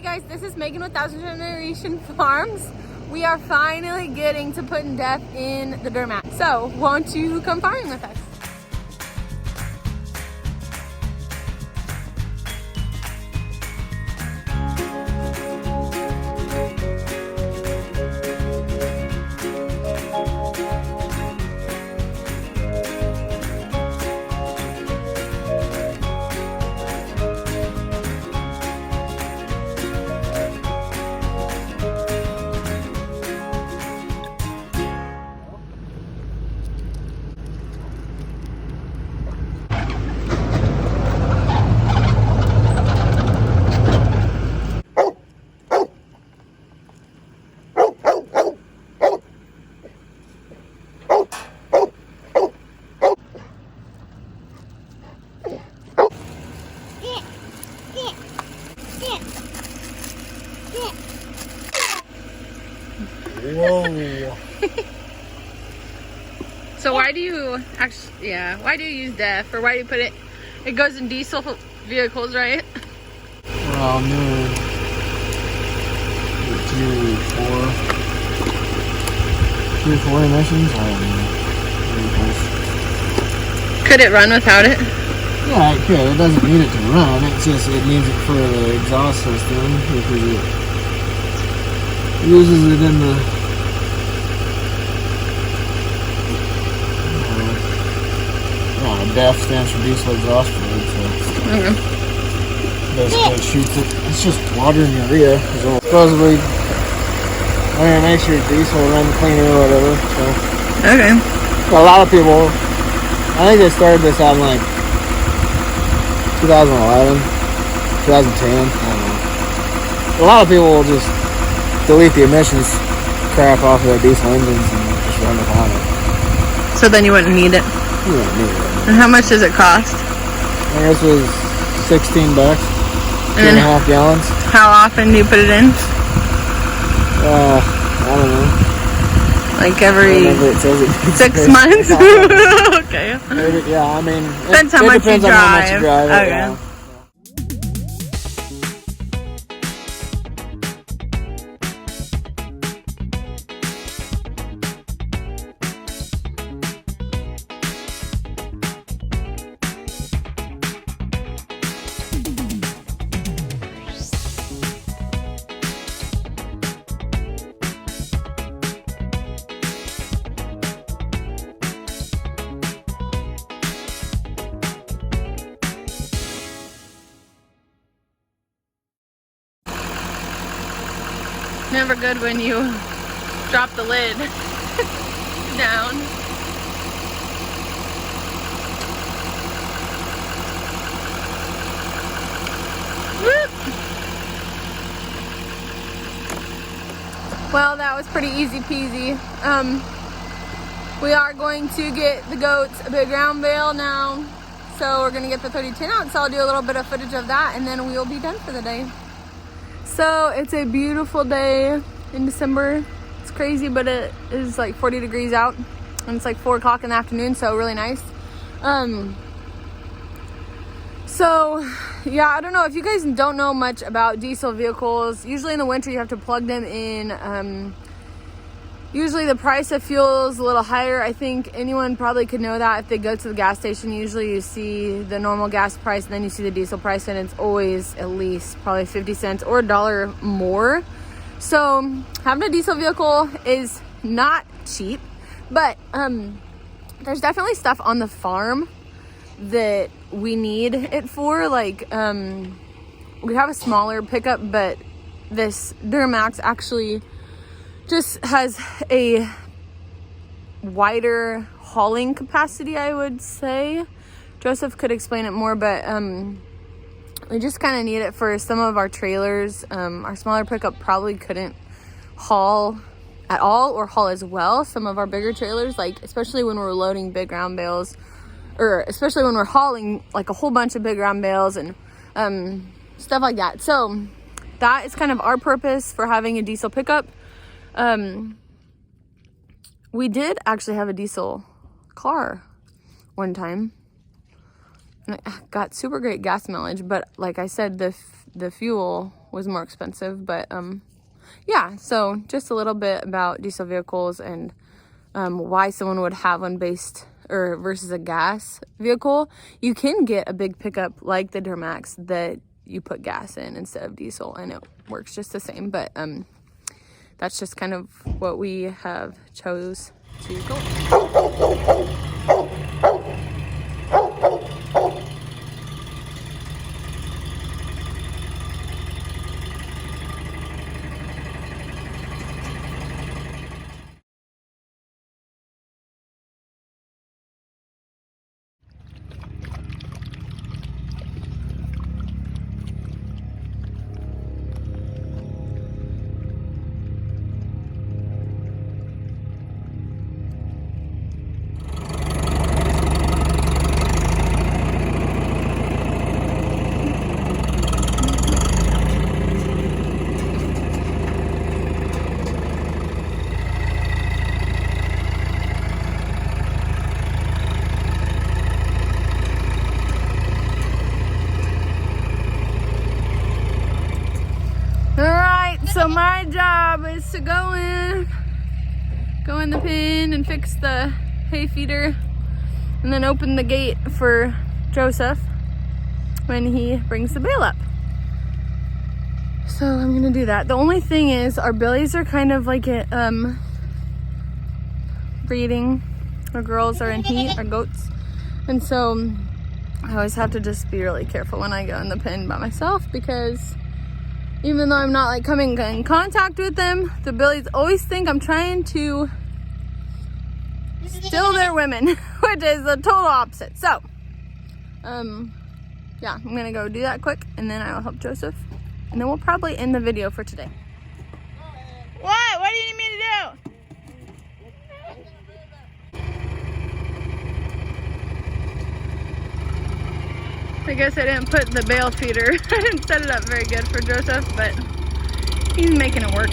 Hey guys, this is Megan with Thousand Generation Farms. We are finally getting to putting death in the Durmax. So, won't you come farming with us? Whoa. So why do you why do you use DEF, or why do you put it, it goes in diesel vehicles, right? Well, no. 2 or 4 emissions. I don't know. Could it run without it? Yeah, it could. It doesn't need it to run. It's just, it needs it for the exhaust system because it uses it in the DEF stands for diesel exhaust fluid, so basically it shoots it. It's just water and urea. So supposedly, it makes your diesel run cleaner or whatever. So Okay. a lot of people, I think they started this out in like 2011, 2010. I don't know. A lot of people will just delete the emissions crap off of their diesel engines and just run it on it. So then you wouldn't need it. You don't need it. And how much does it cost? I guess it was $16, 2.5 gallons. How often do you put it in? I don't know. Like every Whenever it says it. 6 months? Okay. Maybe, yeah, I mean, Depends how much you depends on how much you drive. drive. Okay. Yeah. Never good when you drop the lid down. Whoop. Well, that was pretty easy peasy. We are going to get the goats a big round bale now. So we're gonna get the 30 tin out, so I'll do a little bit of footage of that and then we'll be done for the day. So it's a beautiful day in December. It's crazy, but it is like 40 degrees out and it's like 4 o'clock in the afternoon, so really nice. So yeah, I don't know if you guys don't know much about diesel vehicles. Usually in the winter you have to plug them in. Usually the price of fuel is a little higher. I think anyone probably could know that if they go to the gas station. Usually you see the normal gas price and then you see the diesel price, and it's always at least probably 50 cents or $1 more. So having a diesel vehicle is not cheap, but there's definitely stuff on the farm that we need it for. Like we have a smaller pickup, but this Durmax actually just has a wider hauling capacity, I would say. Joseph could explain it more, but we just kind of need it for some of our trailers. Our smaller pickup probably couldn't haul at all or haul as well some of our bigger trailers, like especially when we're loading big round bales, or especially when we're hauling like a whole bunch of big round bales and stuff like that. So that is kind of our purpose for having a diesel pickup. We did actually have a diesel car one time, and it got super great gas mileage, but like I said, the fuel was more expensive. But yeah, so just a little bit about diesel vehicles and why someone would have one versus a gas vehicle. You can get a big pickup like the Durmax that you put gas in instead of diesel, and it works just the same. But that's just kind of what we have chose to go with. So my job is to go in the pen and fix the hay feeder, and then open the gate for Joseph when he brings the bale up. So I'm gonna do that. The only thing is our billies are kind of like breeding. Our girls are in heat, our goats, and so I always have to just be really careful when I go in the pen by myself, because even though I'm not like coming in contact with them, the billies always think I'm trying to steal their women, which is the total opposite. So, yeah, I'm gonna go do that quick, and then I'll help Joseph, and then we'll probably end the video for today. What? What do you need me to do? I guess I didn't put the bale feeder. I didn't set it up very good for Joseph, but he's making it work.